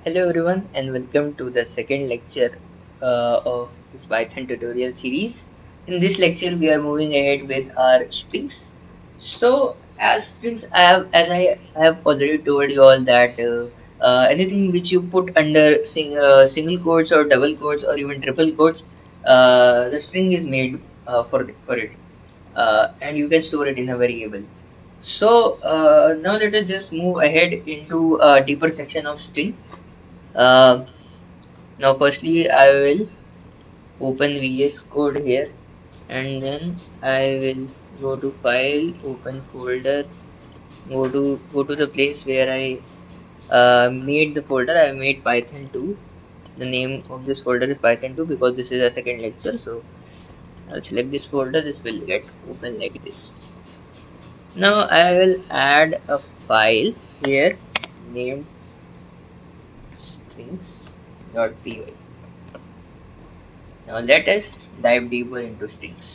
Hello everyone and welcome to the second lecture of this Python tutorial series. In this lecture we are moving ahead with our strings. So as strings I have already told you all that anything which you put under single quotes or double quotes or even triple quotes, the string is made for it, and you can store it in a variable. So now let us just move ahead into a deeper section of string. uh, Now, firstly, I will open VS Code here, and then I will go to File, Open Folder, go to the place where I made the folder. I made Python 2. The name of this folder is Python 2 because this is a second lecture. So I'll select this folder. This will get open like this. Now I will add a file here named strings.py. Now let us dive deeper into strings.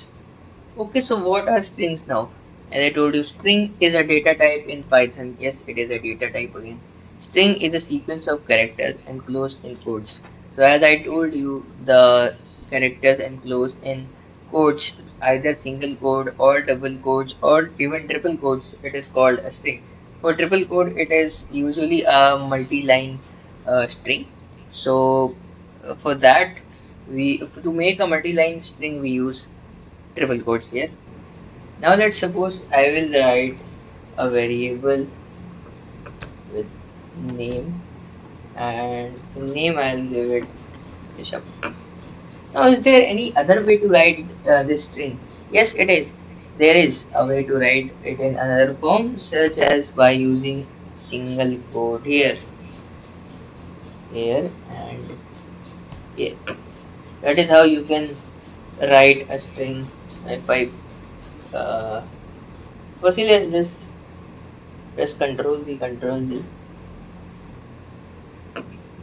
Okay, so what are strings now? As I told you, string is a data type in Python. Yes, it is a data type again. String is a sequence of characters enclosed in codes. So as I told you, the characters enclosed in codes, either single code or double quotes or even triple quotes, it is called a string. For triple quote, it is usually a multi-line string. So for that, to make a multi-line string, we use triple quotes here. Now let's suppose I will write a variable with name, and in name I'll give it Rishabh. Now is there any other way to write this string? Yes, it is. There is a way to write it in another form, such as by using single quote here and here. That is how you can write a string. If I firstly let's just press Control Z.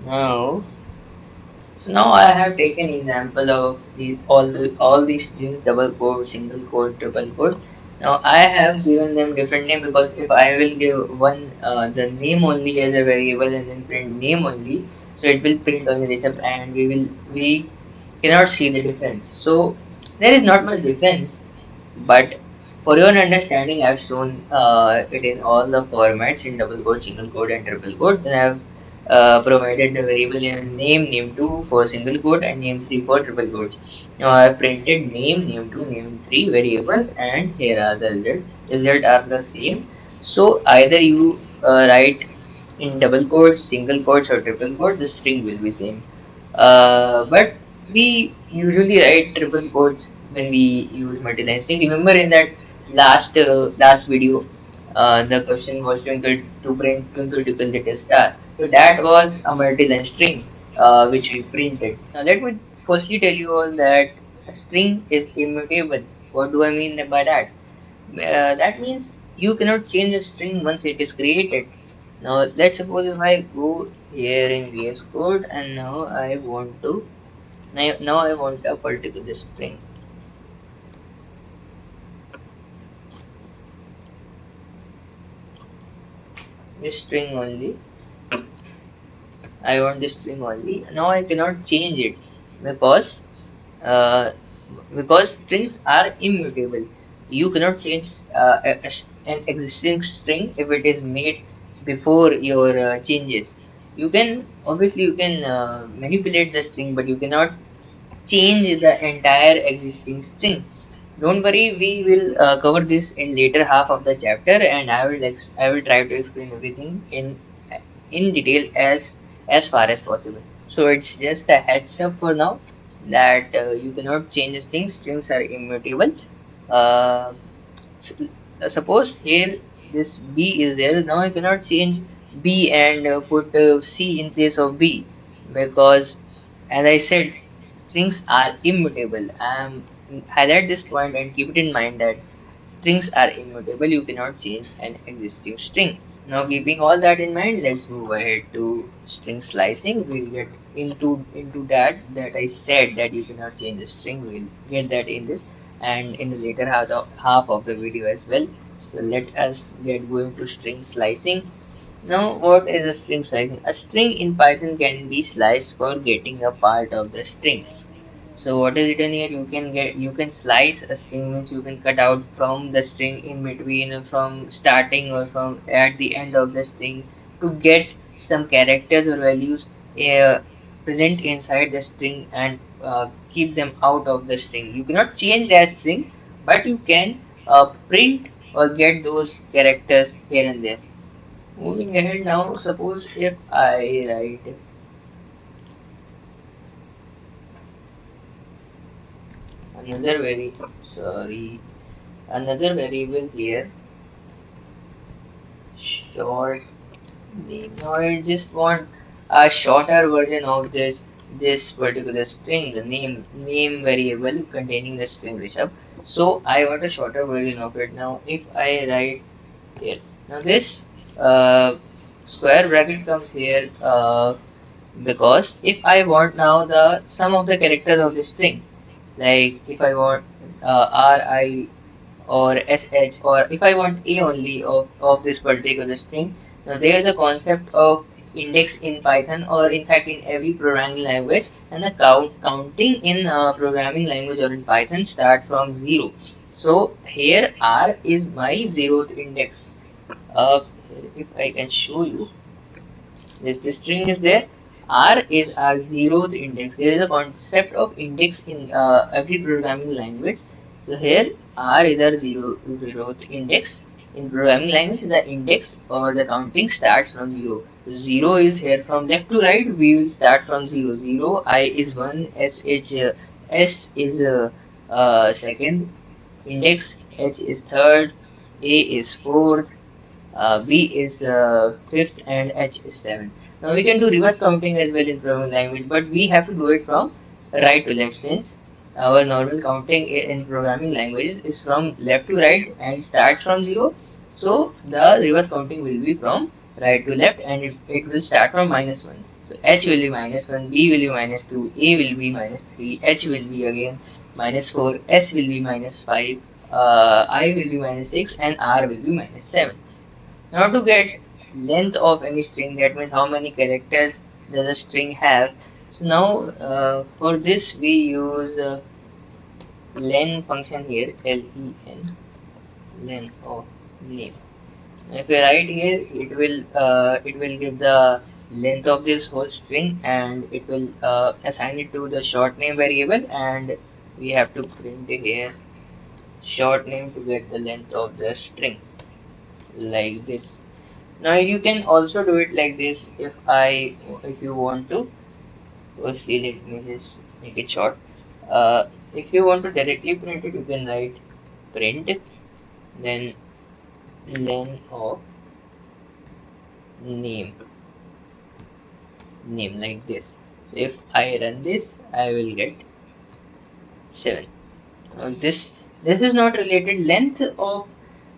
Now So now I have taken example of all these strings, double quote, single quote, triple quote. Now I have given them different name because if I will give one the name only as a variable and then print name only, so it will print only Rishabh and we cannot see the difference. So there is not much difference, but for your understanding, I've shown it in all the formats in double quote, single quote, and triple quote. Then I've provided the variable name 2 for single quote and name 3 for triple quotes. Now I've printed name 2, name 3 variables, and here are the result. Result are the same. So either you write in double quotes, single quotes, or triple quote, the string will be same. But we usually write triple quotes when we use multi-line string. Remember in that last video, the question was twinkle to print twinkle twinkle little star. So that was a multi-line string which we printed. Now let me firstly tell you all that a string is immutable. What do I mean by that? That means you cannot change a string once it is created. Now let's suppose if I go here in VS Code and now I want a particular string. This string only. I want this string only. Now I cannot change it because uh, because strings are immutable. You cannot change an existing string if it is made before your changes. You can manipulate the string, but you cannot change the entire existing string. Don't worry, we will cover this in later half of the chapter, and I will try to explain everything in detail as far as possible. So it's just a heads up for now that you cannot change strings. Strings are immutable. Uh, Suppose here this B is there. Now I cannot change B and put C in place of B because, as I said, strings are immutable. Highlight this point and keep it in mind that strings are immutable. You cannot change an existing string. Now, keeping all that in mind, let's move ahead to string slicing. We'll get into that I said that you cannot change the string. We'll get that in this and in the later half of the video as well. So let us get going to string slicing. Now, what is a string slicing? A string in Python can be sliced for getting a part of the strings. So what is written here? You can slice a string, means you can cut out from the string in between, or from starting or from at the end of the string, to get some characters or values uh, present inside the string, and keep them out of the string. You cannot change that string, but you can print or get those characters here and there. Moving ahead now, suppose if I write another very sorry another variable here, short name. Now I just want a shorter version of this particular string, the name variable containing the string Rishabh. So I want a shorter version of it. Now if I write here, now this square bracket comes here because if I want now the sum of the characters of the string, like if I want ri or sh, or if I want a only of this particular string. Now there's a concept of index in Python, or in fact in every programming language, and the counting in programming language or in Python start from 0. So here r is my zeroth index. If I can show you, this string is there. R is our zeroth index. There is a concept of index in every programming language. So here R is our zeroth index. In programming language, the index or the counting starts from 0. So 0 is here from left to right. We will start from 0. 0, I is 1, S is second index, H is third, A is fourth, B is fifth, and H is seventh. Now we can do reverse counting as well in programming language, but we have to do it from right to left, since our normal counting in programming languages is from left to right and starts from 0. So the reverse counting will be from right to left, and it will start from -1. So H will be -1, B will be -2, A will be -3, H will be again -4, S will be -5, I will be -6, and R will be -7. Now to get length of any string, that means how many characters does a string have. So now for this we use len function here, len, len of name. Now if we write here, it will give the length of this whole string, and it will assign it to the short name variable, and we have to print here short name to get the length of the string, like this. Now you can also do it like this if you want to. Firstly, let me just make it short. If you want to directly print it, you can write print, then len of name, name, like this. So if I run this, I will get 7. This is not related. Length of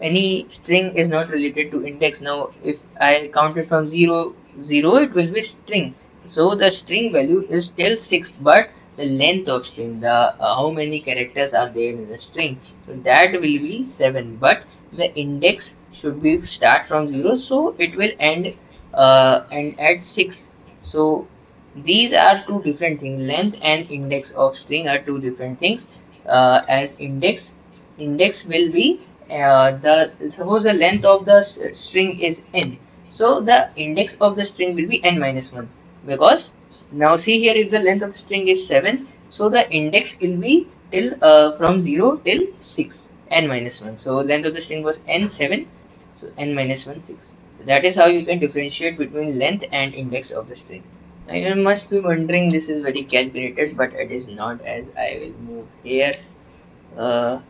any string is not related to index. Now if I count it from 0, 0, it will be string. So the string value is still 6, but the length of string, the how many characters are there in the string, so that will be 7. But the index should be start from 0, so it will end at 6. So these are two different things. Length and index of string are two different things. As index will be the suppose the length of the string is n, so the index of the string will be n-1, because now see here, if the length of the string is 7, so the index will be till from 0 till 6, n-1. So length of the string was n7, so n-1 6. So that is how you can differentiate between length and index of the string. Now you must be wondering, this is very calculated, but it is not, as I will move here. uh,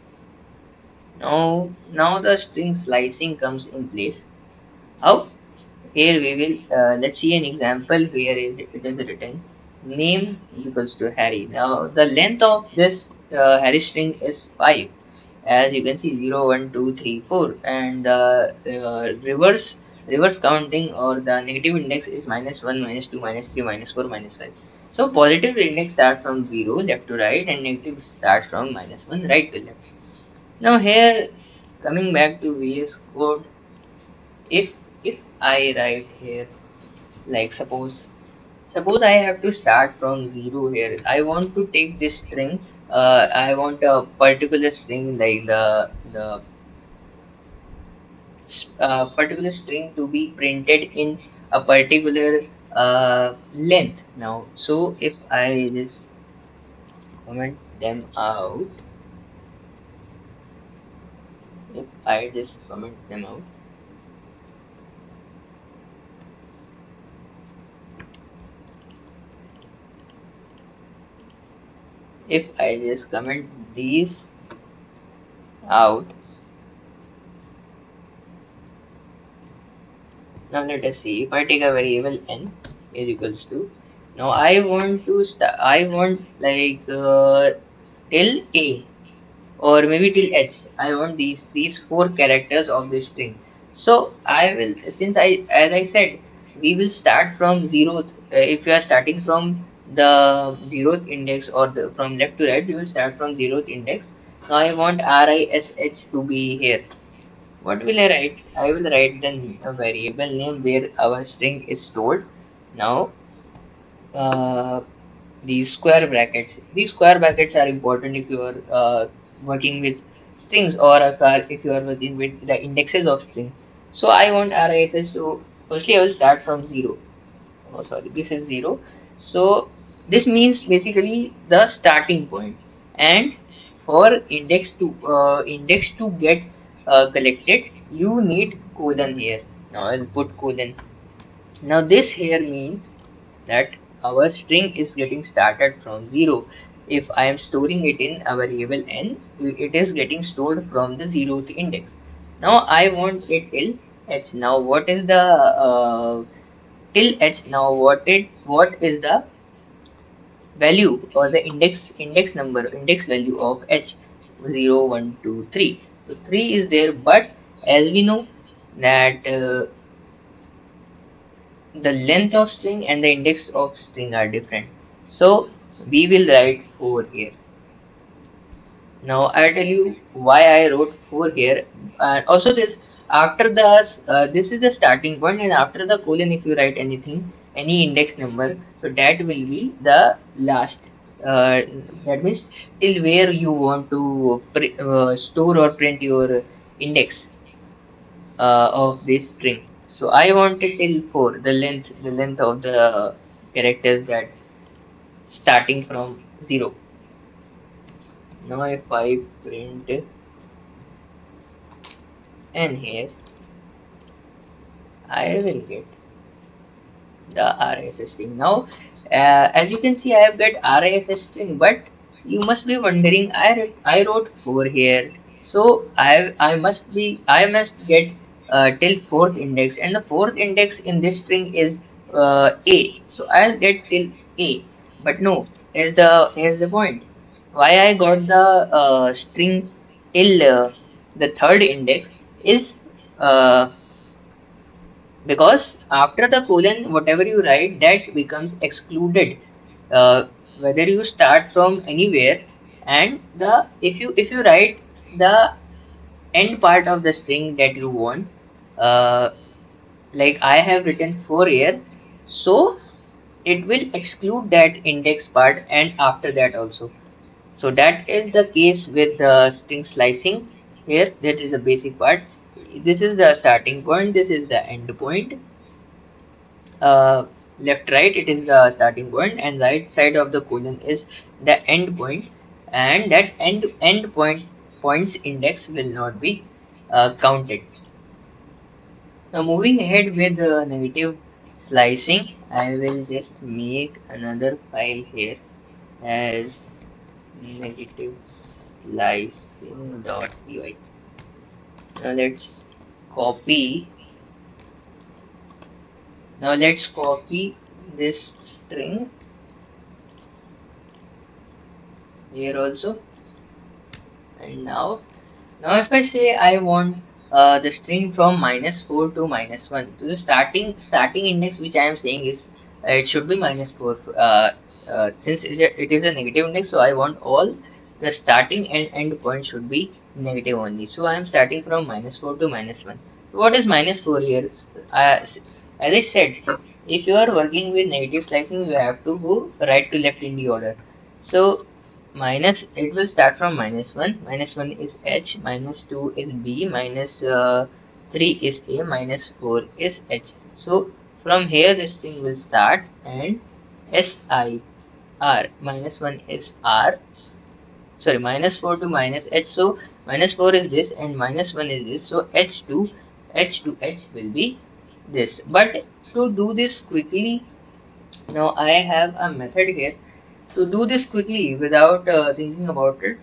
now the string slicing comes in place. How? Here we will let's see an example. Here is it is written name equals to Harry. Now the length of this Harry string is 5. As you can see, 0, 1, 2, 3, 4, and the reverse counting or the negative index is -1, -2, -3, -4, -5. So positive index starts from 0 left to right, and negative starts from -1 right to left. Now here, coming back to VS Code, if if I write here, like suppose I have to start from zero here. I want to take this string. I want a particular string like the particular string to be printed in a particular length. Now, so if I just comment them out, if I just comment them out, if I just comment these out, now let us see. If I take a variable n is equals to, now I want to start. I want like till a or maybe till h. I want these four characters of the string. So I will, since I, as I said, we will start from zeroth. If you are starting from the zeroth index or from left to right, you will start from zeroth index. Now I want RISH to be here. What will I write? I will write the variable name where our string is stored. Now, uh, these square brackets. These square brackets are important if you are working with strings, or if you are working with the indexes of string. So I want RISS to, firstly I will start from zero. Oh, sorry, this is zero. So this means basically the starting point, and for index to get collected, you need colon here. Now I'll put colon. Now this here means that our string is getting started from zero. If I am storing it in a variable n, it is getting stored from the zeroth index. Now I want it till h. Now what is the till h? Now what is the value or the index value of h? 0, 1, 2, 3. So 3 is there, but as we know that the length of string and the index of string are different. So we will write 4 here. Now I'll tell you why I wrote 4 here. And also this, after the this is the starting point, and after the colon if you write anything, any index number, so that will be the last. Uh, that means till where you want to store or print your index of this string. So I wanted till 4, the length of the characters that starting from 0. Now if I print n here, I will get the RSS string. Now, as you can see, I have got RSS string, but you must be wondering, I wrote 4 here, so I must get till fourth index, and the fourth index in this string is A, so I'll get till A. But no, here's the point. Why I got the string till the third index is uh, because after the colon whatever you write that becomes excluded, uh, whether you start from anywhere, and the if you write the end part of the string that you want, uh, like I have written 4 here, so it will exclude that index part and after that also. So that is the case with the string slicing. Here that is the basic part. This is the starting point, this is the end point. Left right it is the starting point, and right side of the colon is the end point, and that end points index will not be counted. Now moving ahead with the negative slicing, I will just make another file here as negative slicing.py. Now copy let's copy this string here also. And now if I say I want the string from -4 to -1, to the starting index which I am saying is it should be -4. Since it is a negative index, so I want all the starting and end point should be negative only. So I am starting from -4 to -1. What is minus 4 here? As I said, if you are working with negative slicing, you have to go right to left in the order. So minus, it will start from minus 1. Minus 1 is H, minus 2 is B, minus 3 is A, minus 4 is H. So from here the string will start, and SI R minus 1 is R, sorry, minus 4 to minus H. So minus 4 is this and minus 1 is this. So H to H will be this. But to do this quickly, now I have a method here. To do this quickly without thinking about it,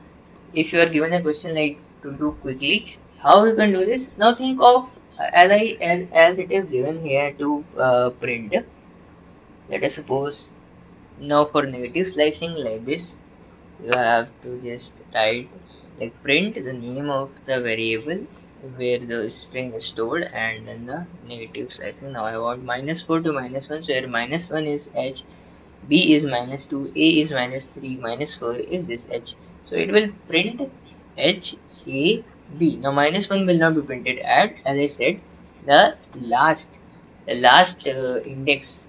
if you are given a question like to do quickly, how you can do this? Now think of as it is given here to print. Let us suppose now for negative slicing like this, you have to just type like print the name of the variable where the string is stored and then the negative slicing. Now I want minus 4 to minus 1, so here minus 1 is H, B is minus 2, A is minus 3, minus 4 is this H. So it will print H, A, B. Now minus 1 will not be printed at, as I said, the last index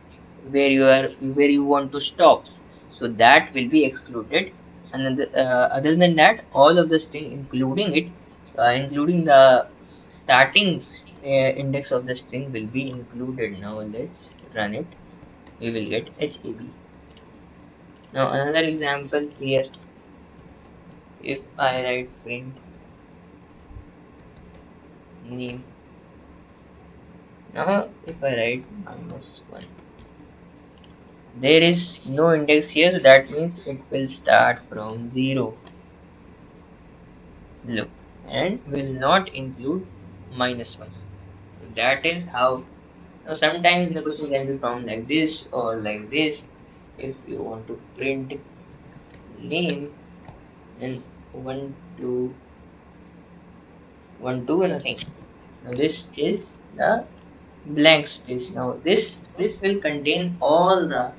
where you want to stop. So that will be excluded. And then other than that, all of the string, including the starting index of the string, will be included. Now let's run it. We will get HAB. Now another example here, if I write print name, now if I write minus 1, there is no index here, so that means it will start from 0, look, and will not include minus 1. So that is how. Now sometimes the question can be found like this or like this. If you want to print name, then 1 2 1 2 nothing. Now this is the blank space. Now this will contain uh,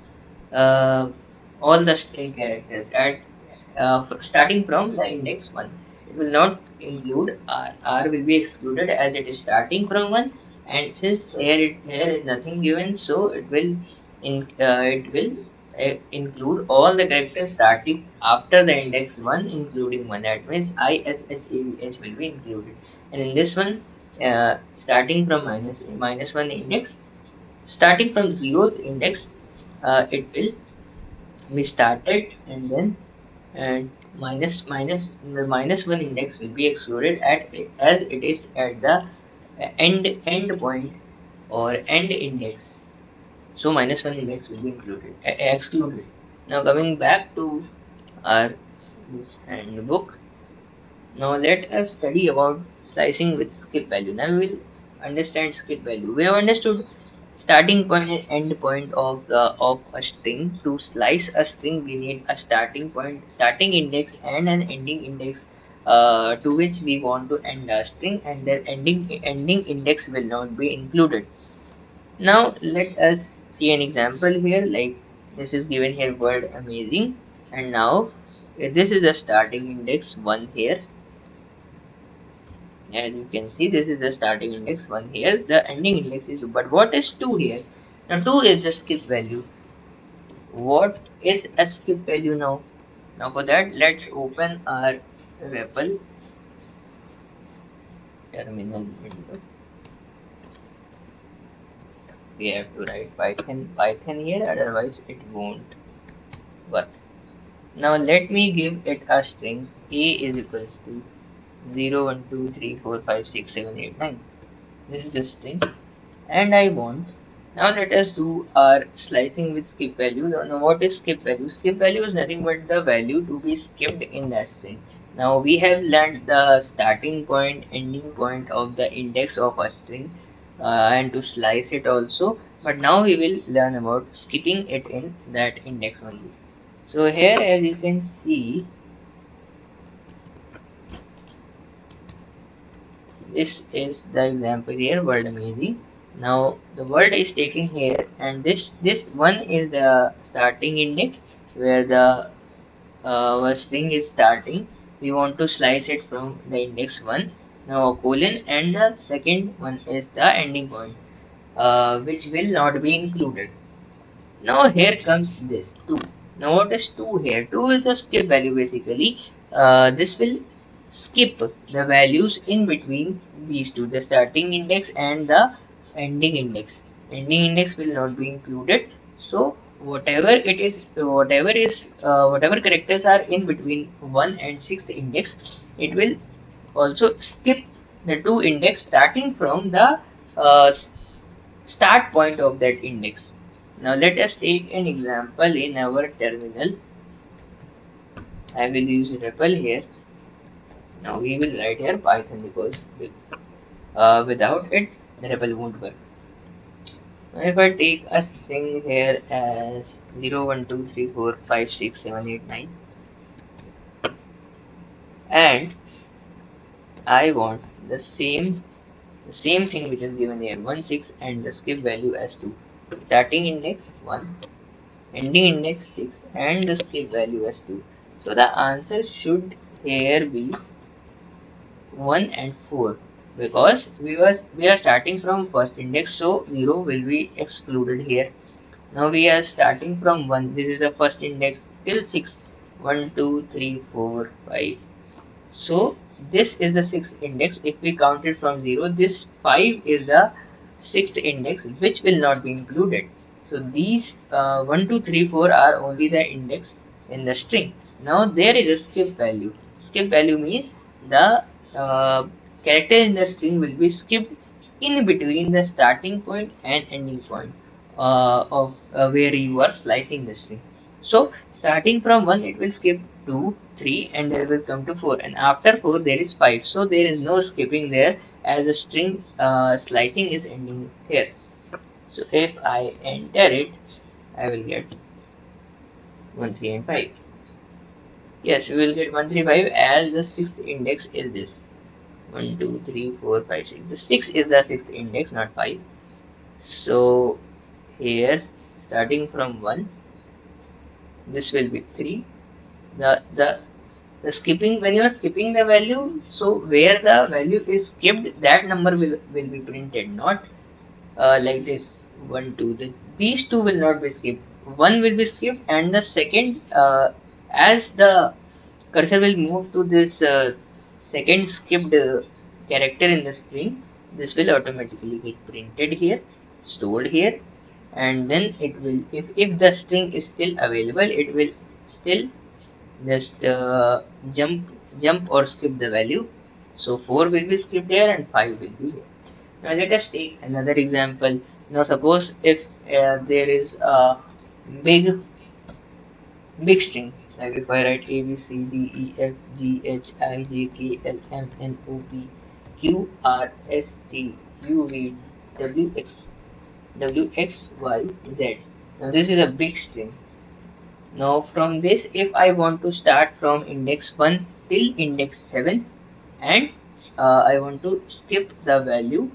all the string characters at starting from the index 1. It will not include R. R will be excluded as it is starting from 1, and since here is nothing given, so it will include all the characters starting after the index 1, including 1. That means I, S, H, A, V, H will be included. And in this one, starting from minus 1 index, starting from 0th index, it will be started, and then the minus 1 index will be excluded as it is at the end point or end index. So minus 1 index will be excluded. Now coming back to our this handbook. Now let us study about slicing with skip value. Now we will understand skip value. We have understood starting point and end point of a string. To slice a string, we need a starting point, starting index, and an ending index to which we want to end the string, and the ending index will not be included. Now let us see an example here. Like this is given here word amazing, and now this is the starting index 1 here, and you can see this is the starting index 1 here, the ending index is 2. But what is 2 here? Now 2 is the skip value. What is a skip value now? Now for that, let's open our REPL terminal window. We have to write Python here, otherwise it won't work. Now let me give it a string. A is equals to 0 1 2 3 4 5 6 7 8 9. This is the string, and I want. Now let us do our slicing with skip value. Now what is skip value? Skip value is nothing but the value to be skipped in that string. Now we have learned the starting point, ending point of the index of a string, and to slice it also. But now we will learn about skipping it in that index only. So here, as you can see, this is the example here, word amazing. Now the word is taken here, and this one is the starting index where the our string is starting. We want to slice it from the index 1. Now a colon, and the second one is the ending point, which will not be included. Now here comes this 2. Now what is 2 here? 2 is the skip value basically. This will skip the values in between these two, the starting index and the ending index. Ending index will not be included. So whatever characters are in between 1 and 6th index, it will also skip the 2 index starting from the uh, start point of that index. Now let us take an example in our terminal. I will use REPL here. Now we will write here Python because without it the REPL won't work. Now if I take a string here as 0, 1, 2, 3, 4, 5, 6, 7, 8, 9, and I want the same thing which is given here, 1, 6, and the skip value as 2. Starting index 1, ending index 6, and the skip value as 2. So the answer should here be 1 and 4, because we are starting from first index, so 0 will be excluded here. Now we are starting from 1, this is the first index till 6, 1, 2, 3, 4, 5. So this is the sixth index. If we count it from 0, this 5 is the sixth index, which will not be included. So these 1, 2, 3, 4 are only the index in the string. Now there is a skip value. Skip value means the uh, character in the string will be skipped in between the starting point and ending point of where you are slicing the string. So starting from 1, it will skip 2, 3, and then will come to 4, and after 4 there is 5. So there is no skipping there, as the string slicing is ending here. So if I enter it, I will get 1, 3, and 5. Yes, we will get 1, 3, 5, as the sixth index is this. 1, 2, 3, 4, 5, 6. The 6 is the sixth index, not 5. So here, starting from 1, this will be 3. The skipping, when you are skipping the value, so where the value is skipped, that number will be printed, not like this 1, 2. These two will not be skipped. One will be skipped, and the second, as the cursor will move to this second skipped character in the string, this will automatically get printed here, stored here, and then it will, if the string is still available, it will still just jump or skip the value. So 4 will be skipped here and 5 will be here. Now let us take another example. Now suppose if there is a big string, like if I write A B C D E F G H I J K L M N O P Q R S T U V W X Y Z. Now this is a big string. Now from this, if I want to start from index 1 till index 7, and I want to skip the value,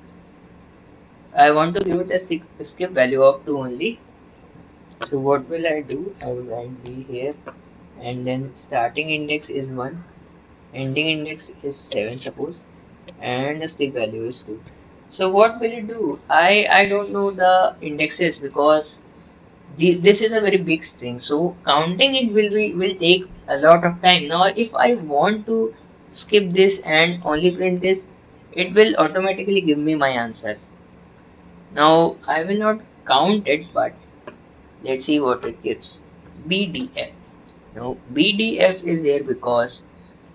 I want to give it a skip value of 2 only. So what will I do? I will write B here, and then starting index is 1, ending index is 7 suppose, and the skip value is 2. So what will it do? I don't know the indexes, because this is a very big string, so counting it will take a lot of time. Now if I want to skip this and only print this, it will automatically give me my answer. Now I will not count it, but let's see what it gives. BDF. Now BDF is here because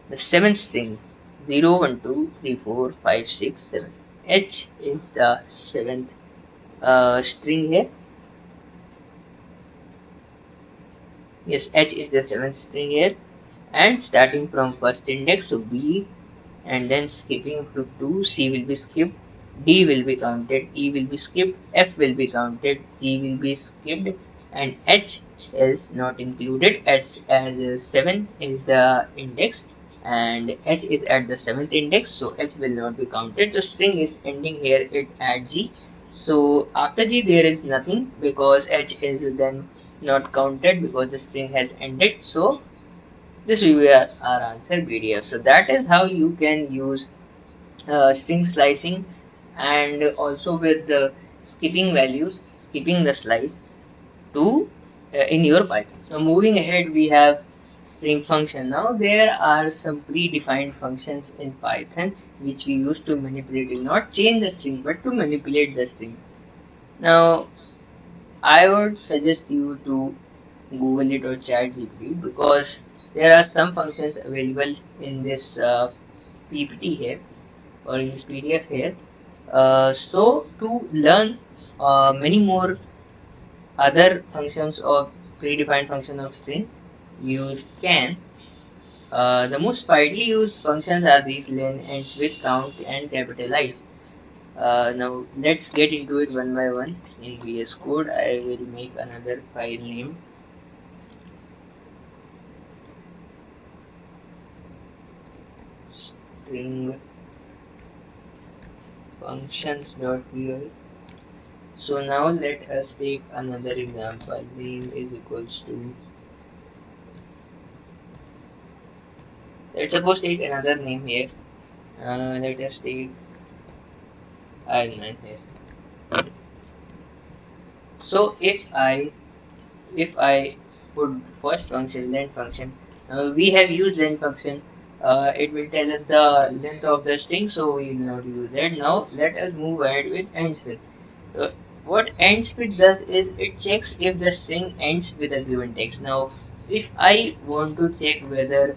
the seventh string, 0, 1, 2, 3, 4, 5, 6, 7. H is the seventh string here. Yes, H is the seventh string here, and starting from first index, so B, and then skipping to 2, C will be skipped, D will be counted, E will be skipped, F will be counted, G will be skipped, and H is not included as 7 is the index, and H is at the 7th index, so H will not be counted. The string is ending here at G. So after G there is nothing, because H is then not counted because the string has ended. So this will be our answer, BDF. So that is how you can use string slicing, and also with skipping values, skipping the slice to in your Python. Now moving ahead, we have string function. Now there are some predefined functions in Python which we use to manipulate it, not change the string, but to manipulate the strings. Now I would suggest you to Google it or ChatGPT, because there are some functions available in this PPT here, or in this PDF here. So to learn many more other functions of predefined function of string, you can. The most widely used functions are these len, ends with, count, and capitalize. Now let's get into it one by one. In VS Code, I will make another file named string functions.py. So now let us take another example. Name is equals to, let's suppose take another name here. Let us take Iron Man here. So if I put first function, length function, we have used length function. It will tell us the length of the string, so we will not use that. Now let us move ahead with ends with. So what ends with does is it checks if the string ends with a given text. Now if I want to check whether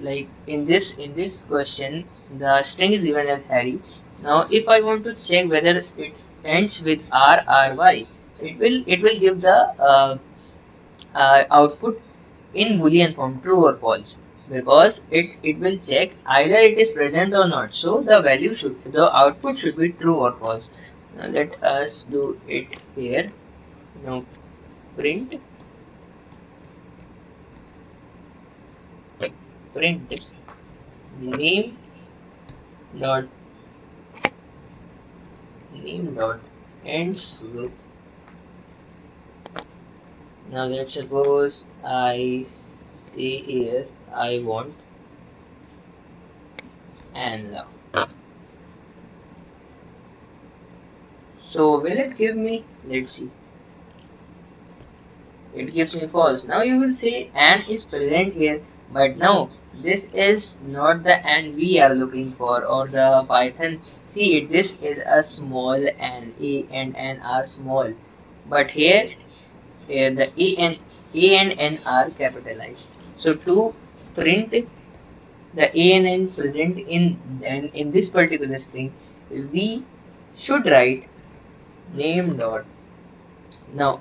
like in this question the string is given as Harry. Now if I want to check whether it ends with RRY, it will give the output in boolean form, true or false, because it will check either it is present or not. So the output should be true or false. Now let us do it here. Now print print name dot name dot ends with. Now let's suppose I say here I want and love. So will it give me? Let's see. It gives me false. Now you will say and is present here, but no, this is not the and we are looking for, or the Python. See it, this is a small and a and n are small, but here the a and n are capitalized. So to print the a and n present in this particular string, we should write name dot. Now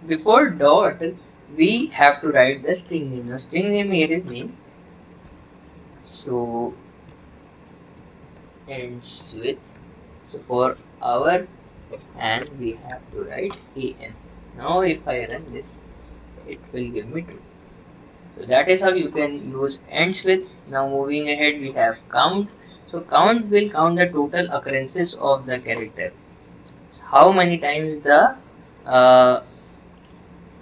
before dot, we have to write the string name. Now string name here is name, so ends with. So for our and we have to write an. Now if I run this, it will give me true. So that is how you can use ends with. Now moving ahead, we have count. So count will count the total occurrences of the character. How many times the uh,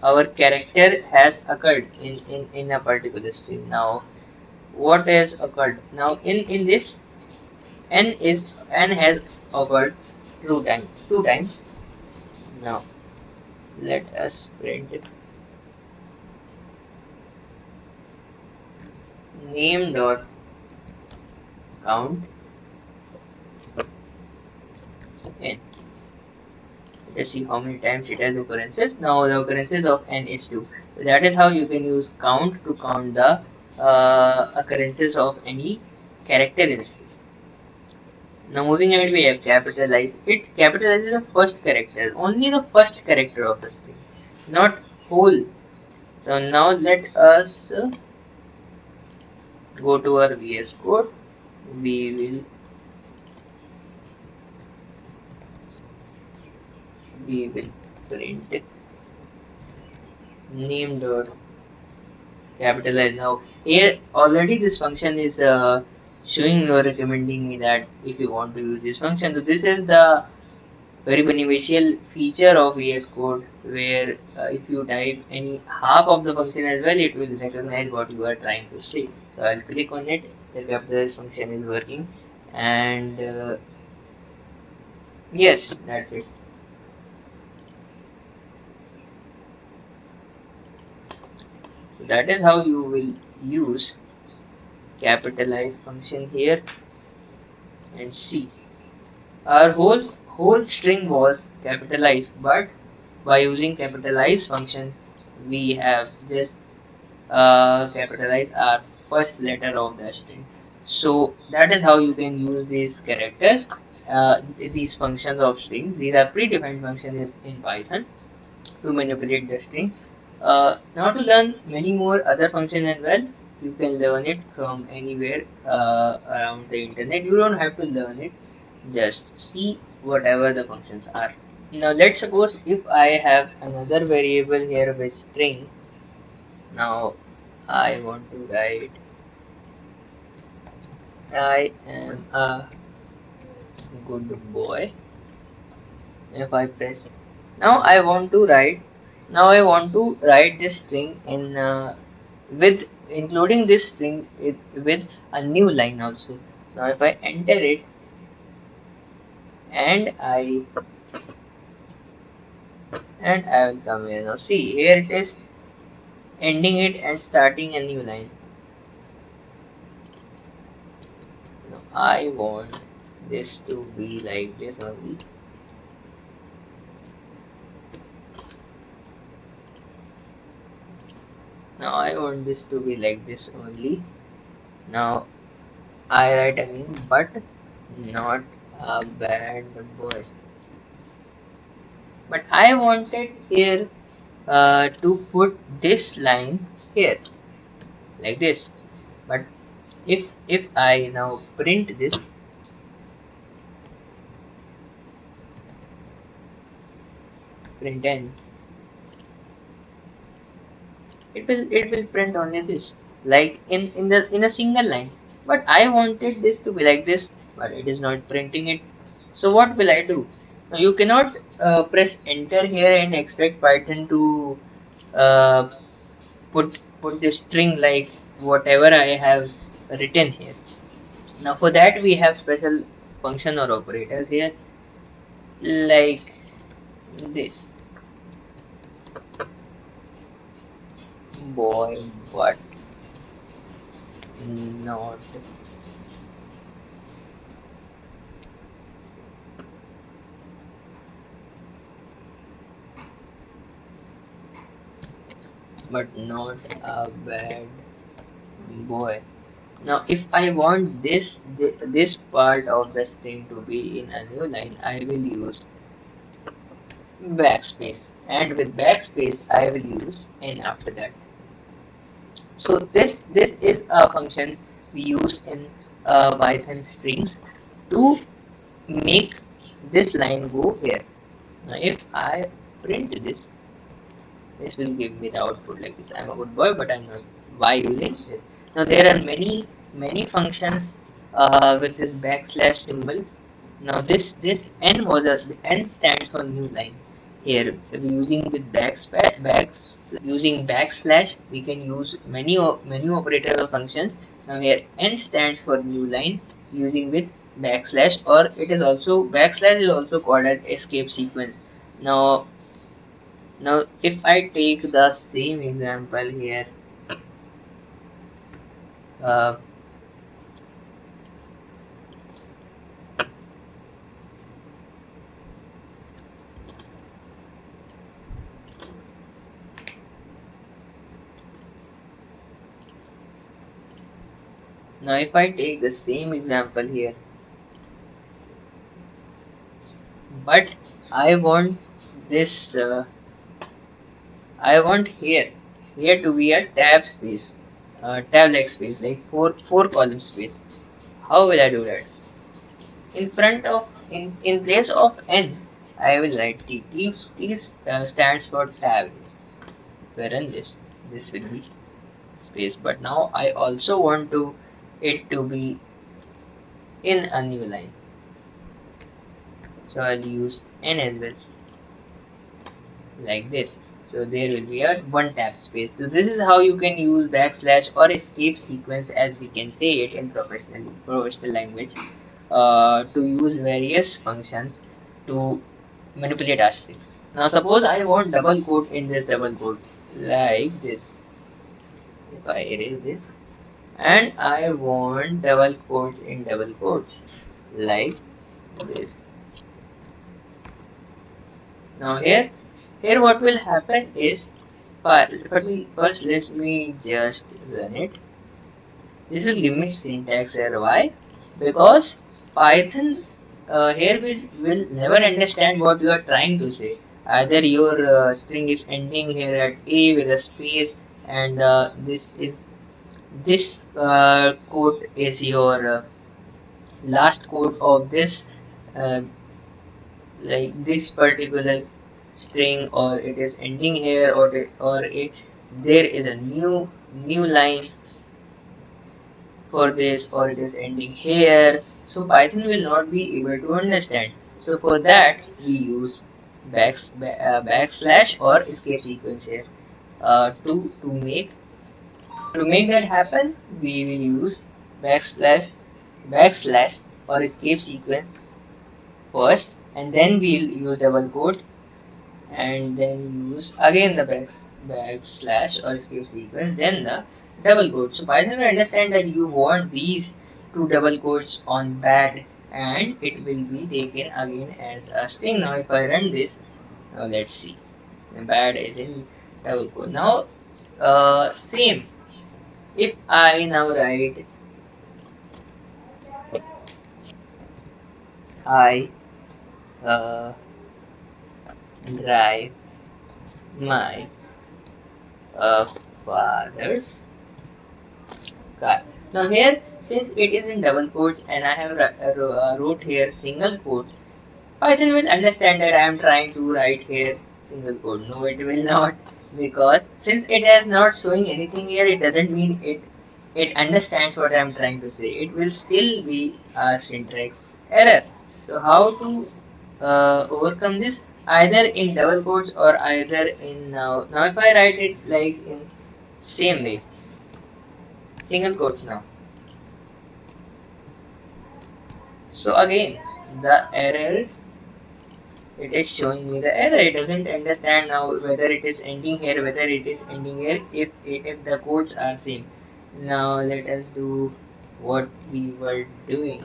our character has occurred in a particular string. Now what has occurred? Now in this n has occurred two times. Now let us print it. Name dot count n. Let's see how many times it has occurrences. Now the occurrences of n is 2. So that is how you can use count to count the occurrences of any character in string. Now moving ahead, we have capitalize. It capitalizes the first character, only the first character of the string, not whole. So now let us go to our VS Code. We will print name dot capitalize. Now here already this function is showing or recommending me that if you want to use this function. So this is the very beneficial feature of VS Code, where if you type any half of the function as well, it will recognize what you are trying to say. So I'll click on it. The capitalize function is working, and yes, that's it. That is how you will use capitalize function here. And see, our whole string was capitalized, but by using capitalize function we have just capitalize our first letter of the string. So that is how you can use these characters, these functions of string. These are predefined functions in Python to manipulate the string. Now to learn many more other functions as well, you can learn it from anywhere around the internet. You don't have to learn it, just see whatever the functions are. Now let's suppose if I have another variable here with string. Now I want to write I am a good boy. If I press now I want to write this string in with including this string with a new line also. Now if I enter it and I will come here. Now see, here it is ending it and starting a new line. Now I want this to be like this only. Now I want this to be like this only. Now I write again, but not a bad boy. But I wanted here to put this line here like this. But if I now print this, print n, it will print only this, like in a single line. But I wanted this to be like this, but it is not printing it. So what will I do? Now you cannot press enter here and expect Python to uh, put this string like whatever I have written here. Now for that we have special function or operators here like this. Boy, but not not a bad boy. Now if I want this part of the string to be in a new line, I will use backspace, and with backspace I will use n after that. So this is a function we use in Python strings to make this line go here. Now if I print this, this will give me the output like this. I'm a good boy, but I'm not. Why using this? Now there are many functions with this backslash symbol. Now this n was a the n stands for new line. Here, so we're using with using backslash, we can use many operators or functions. Now here n stands for new line using with backslash, or it is also backslash is also called as escape sequence. Now if I take the same example here, uh, now if I take the same example here, but I want this, I want here to be a tab space, tab like space, like four column space. How will I do that? In front of in place of n, I will write t. T stands for tab. If I run this will be space. But now I also want to it to be in a new line. So I'll use n as well, like this. So there will be a one tab space. So this is how you can use backslash or escape sequence, as we can say it in professional language. to use various functions to manipulate our strings. Now suppose I want double quote in this double quote like this. If I erase this, and I want double quotes in double quotes like this. Now here what will happen is, first let me just run it. This will give me syntax error. Why? Because Python here will never understand what you are trying to say. Either your string is ending here at A with a space, and this quote is your last quote of this uh, like this particular string, or it is ending here, or there is a new line for this, or it is ending here. So Python will not be able to understand. So for that we use backslash or escape sequence here. To make that happen, we will use backslash or escape sequence first, and then we'll use double quote, and then use again the backslash or escape sequence, then the double quote. So Python will understand that you want these two double quotes on bad, and it will be taken again as a string. Now if I run this, now let's see, bad is in double quote. Now same, if I now write I uh, drive my uh, father's car. Now here, since it is in double quotes and I have wrote here single quote, Python will understand that I am trying to write here single quote. No, it will not, because since it is not showing anything here, it doesn't mean it understands what I am trying to say. It will still be a syntax error. So how to overcome this? Either in double quotes or either in now if I write it like in same way, single quotes now. So again, the error, it is showing me the error. It doesn't understand now whether it is ending here, whether it is ending here, if the codes are same. Now let us do what we were doing.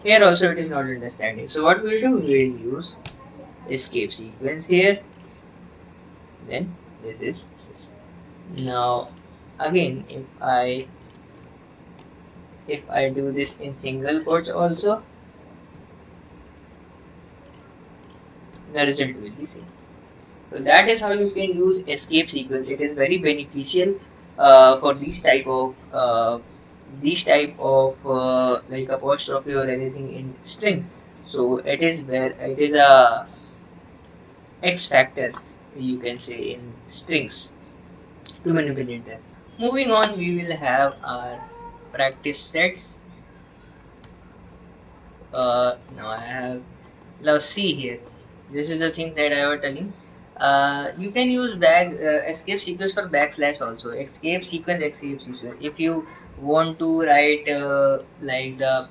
Here also it is not understanding. So what we'll do, we'll use escape sequence here. Then this is this. Now again, if I do this in single quotes also, the result will be same. So that is how you can use escape sequence. It is very beneficial for these type of like apostrophe or anything in strings. So it is a X factor, you can say, in strings to manipulate them. Moving on, we will have our practice sets. Now I have, now see here, this is the things that I was telling. You can use escape sequence for backslash also. Escape sequence. If you want to write like the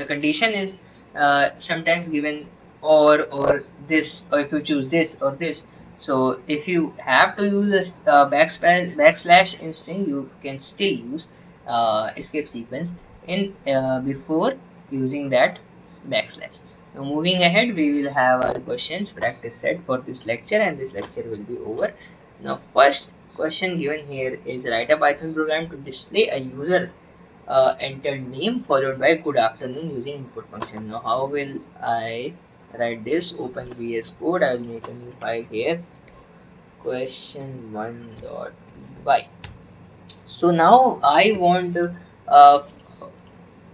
condition is sometimes given or this, or if you choose this or this. So if you have to use a backslash in string, you can still use escape sequence in before using that backslash. Now moving ahead, we will have our questions practice set for this lecture, and this lecture will be over. Now first question given here is, write a Python program to display a user enter name followed by good afternoon using input function. Now how will I write this? Open VS Code. I will make a new file here, question1.py. So now uh,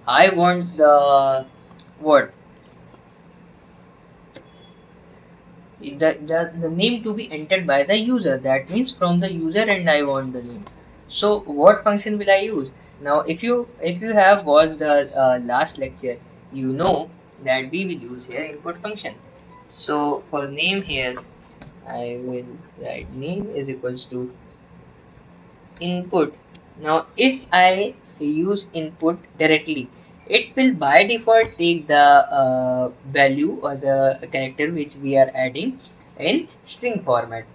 I want the what the name to be entered by the user. That means from the user, and I want the name. So what function will I use? Now if you have watched the last lecture, you know that we will use here input function. So for name here, I will write name is equals to input. Now if I use input directly. It will by default take the value or the character which we are adding in string format.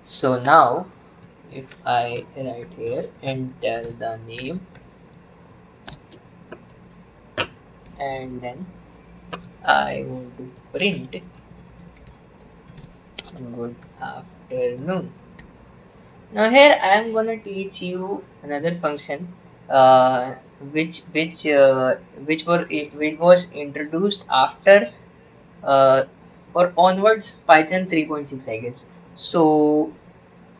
So now if I write here enter the name and then I want to print good afternoon. Now here I am gonna teach you another function uh, which was introduced after or onwards Python 3.6 I guess. So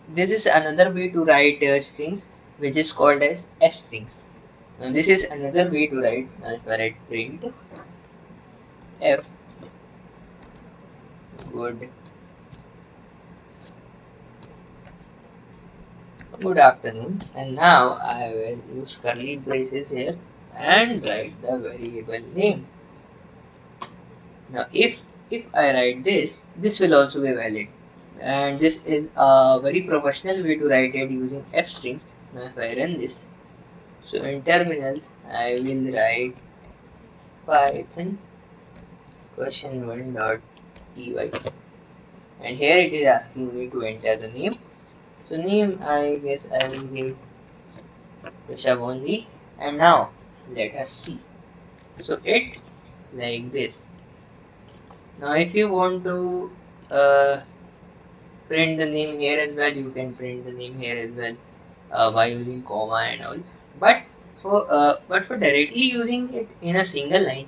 this is another way to write strings which is called as f strings. Now this is another way to write. Now if I write print f good afternoon, and now I will use curly braces here and write the variable name. Now if I write this, this will also be valid, and this is a very professional way to write it using f strings. Now if I run this, so in terminal I will write python question1.py, and here it is asking me to enter the name. So name I guess I will give Rishabh only, and now let us see. So it like this. Now if you want to uh, print the name here as well, you can print the name here as well by using comma and all. But for directly using it in a single line,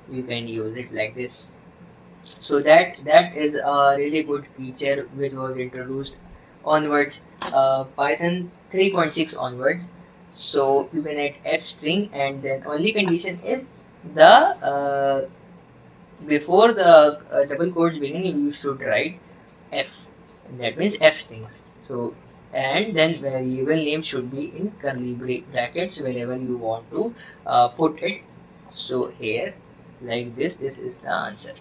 you can use it like this. So that is a really good feature which was introduced onwards Python 3.6 onwards. So you can add f string, and then only condition is the before the double quotes begin, you should write f, and that means f strings. So and then variable name should be in curly brackets wherever you want to put it. So here like this is the answer.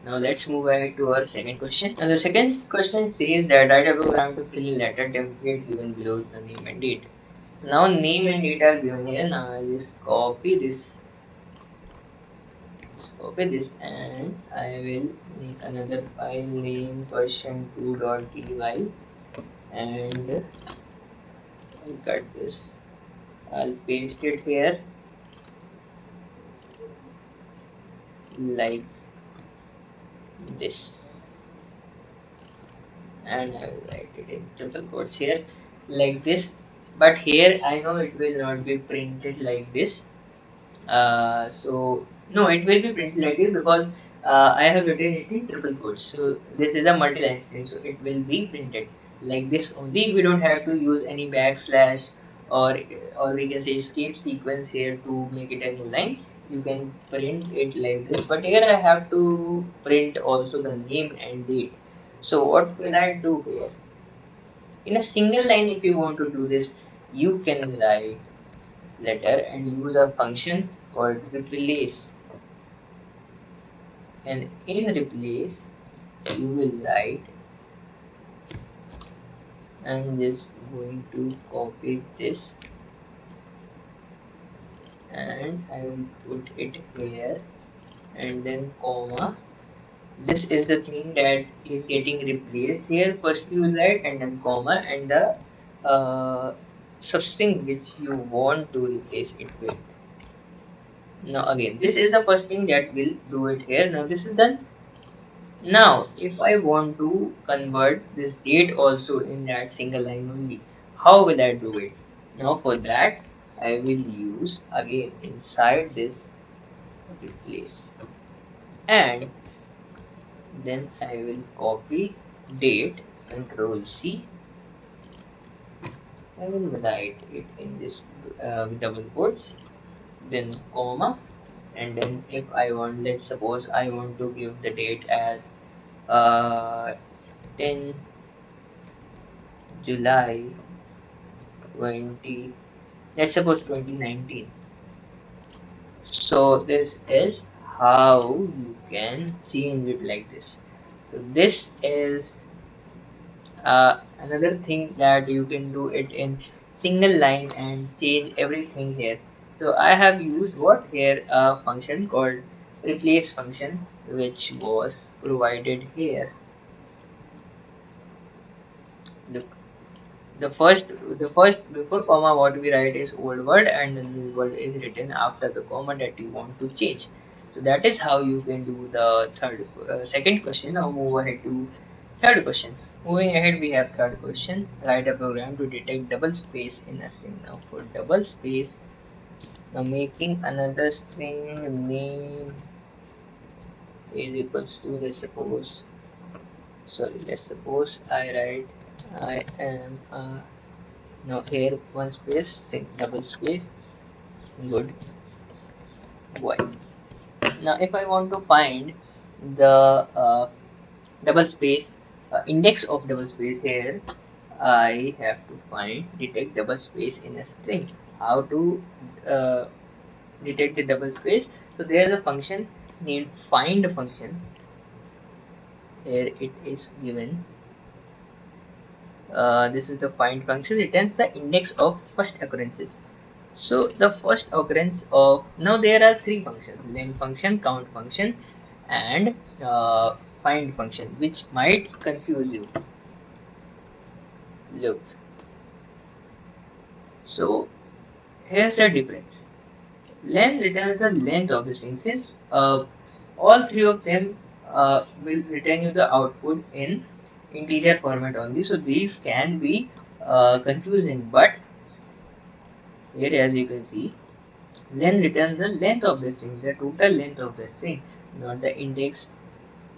Now let's move ahead to our second question. Now the second question says that write a program to fill a letter template given below the name and date. Now name and date are given here. Now I'll just copy this and I will make another file name question2.py, and I'll cut this. I'll paste it here like this, and I will write it in triple quotes here like this. But here I know it will not be printed like this. So no, it will be printed like this because I have written it in triple quotes. So this is a multi-line string, so it will be printed like this only. We don't have to use any backslash or we can say escape sequence here to make it a new line. You can print it like this, but here I have to print also the name and date. So what will I do here? In a single line, if you want to do this, you can write letter and use a function called replace, and in replace you will write, I'm just going to copy this and I will put it here and then comma. This is the thing that is getting replaced here. First you will write and then comma and the substring which you want to replace it with. Now again, this is the first thing that will do it here. Now this is done. Now, if I want to convert this date also in that single line only, how will I do it? Now for that, I will use again inside this replace, and then I will copy date, control C. I will write it in this double quotes, then comma, and then if I want, let's suppose I want to give the date as 10 July 20, let's suppose 2019. So this is how you can change it like this. So this is another thing that you can do it in single line and change everything here. So I have used what here, a function called replace function, which was provided here. Look, the first before comma what we write is old word, and the new word is written after the comma that you want to change. So that is how you can do the second question. Now move ahead to third question. Moving ahead, we have third question. Write a program to detect double space in a string. Now for double space, now making another string name is equals to, let's suppose I write I am a, now here one space, double space, good, boy. Now if I want to find the double space, index of double space here, I have to find detect double space in a string. How to uh, detect the double space? So there is a function named find function. Here it is given. This is the find function. It returns the index of first occurrences. So the first occurrence of, now there are three functions: len function, count function, and find function, which might confuse you. Look, so here's the difference. Len returns the length of the string. Since all three of them will return you the output in integer format only, so these can be confusing. But here, as you can see, len returns the length of the string, the total length of the string, not the index.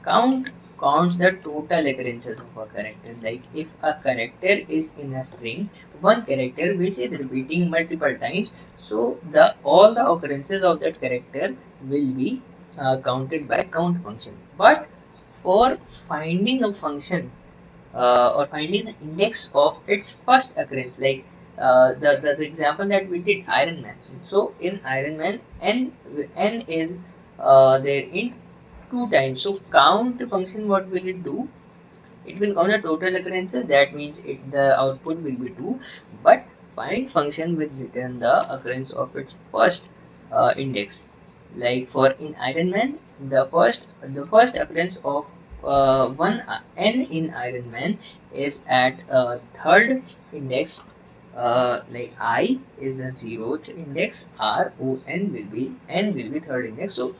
Count counts the total occurrences of a character. Like if a character is in a string, one character which is repeating multiple times, so the all the occurrences of that character will be counted by count function. But for finding a function, or finding the index of its first occurrence, like the example that we did, Iron Man. So in Iron Man, n is there in two times. So count function, what will it do? It will count the total occurrences. That means the output will be 2. But find function will return the occurrence of its first index. Like for in Iron Man, the first occurrence of one n in Iron Man is at third index. Like I is the zeroth index, n will be third index. So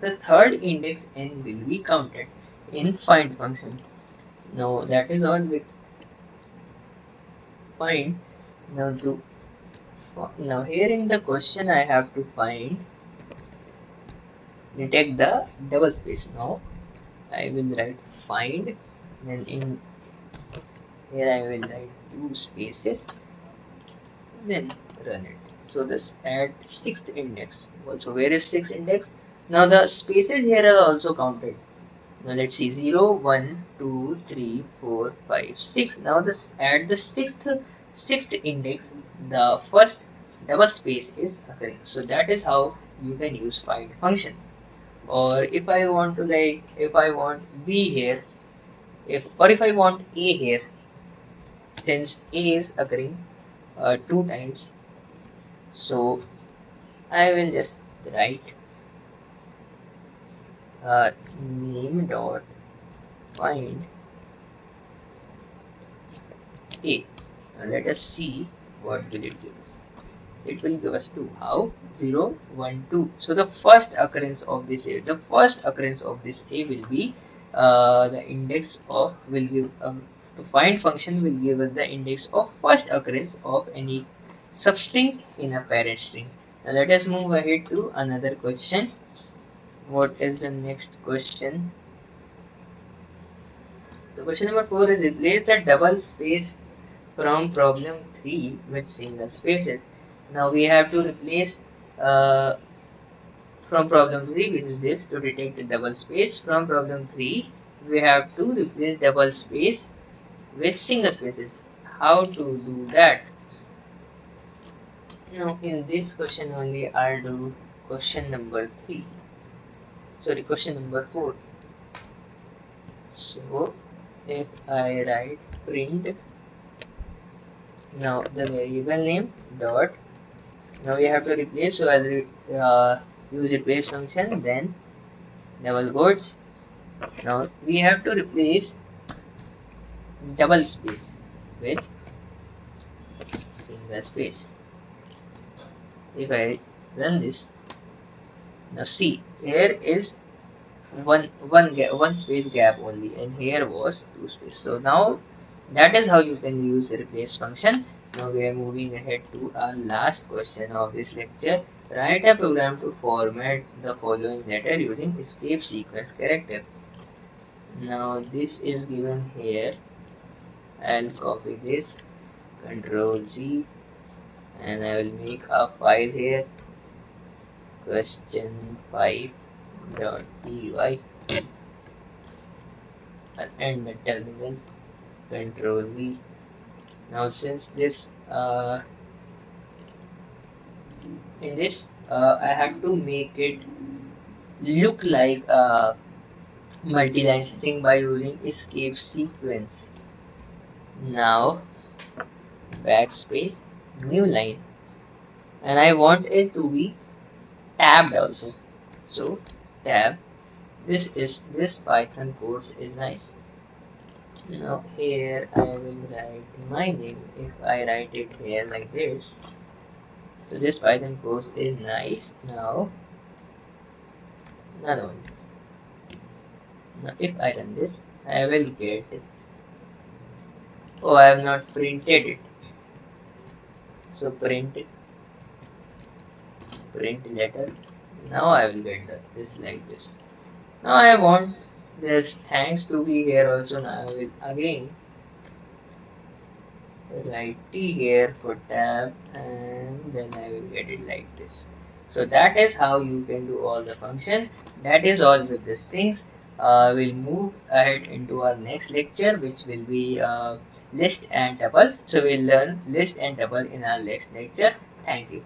the third index n will be counted in find function. Now that is all with find. Now here in the question I have to find detect the double space. Now I will write find, then in here I will write two spaces, then run it. So this at sixth index. Also, where is sixth index? Now the spaces here are also counted. Now let's see, 0, 1, 2, 3, 4, 5, 6. Now this at the sixth index, the first double space is occurring. So that is how you can use find function. Or if I want to, like, if I want B here, if I want A here, since A is occurring two times, so I will just write name dot find A. Now let us see what will it give us. It will give us 2. How? 0, 1, 2. So the first occurrence of this A, will be the index of, will give, the find function will give us the index of first occurrence of any substring in a parent string. Now let us move ahead to another question. What is the next question? The question number 4 is replace the double space from problem 3 with single spaces. Now we have to replace uh, from problem 3, which is this, to detect the double space. From problem 3, we have to replace double space with single spaces. How to do that? Now in this question only I'll do question number 3. Sorry, question number 4. So if I write print, now the variable name dot Now we have to replace, so use replace function, then double quotes. Now we have to replace double space with single space. If I run this, now see, here is one space gap only, and here was two space. So now that is how you can use the replace function. Now we are moving ahead to our last question of this lecture. Write a program to format the following letter using escape sequence character. Now this is given here. I'll copy this, Control Z, and I will make a file here, question5.py, and the terminal, Control V. Now since this in this I have to make it look like a multi-line string by using escape sequence. Now backspace, new line, and I want it to be tabbed also. So tab. This Python course is nice. Now here I will write my name. If I write it here like this, so this Python course is nice. Now another one. Now if I run this, I will get, oh, I have not printed it. So print letter. Now I will get this like this. Now I want this thanks to be here also. Now I will again write T here for tab, and then I will get it like this. So that is how you can do all the function. That is all with these things. We'll move ahead into our next lecture, which will be list and tuples. So we'll learn list and tuple in our next lecture. Thank you.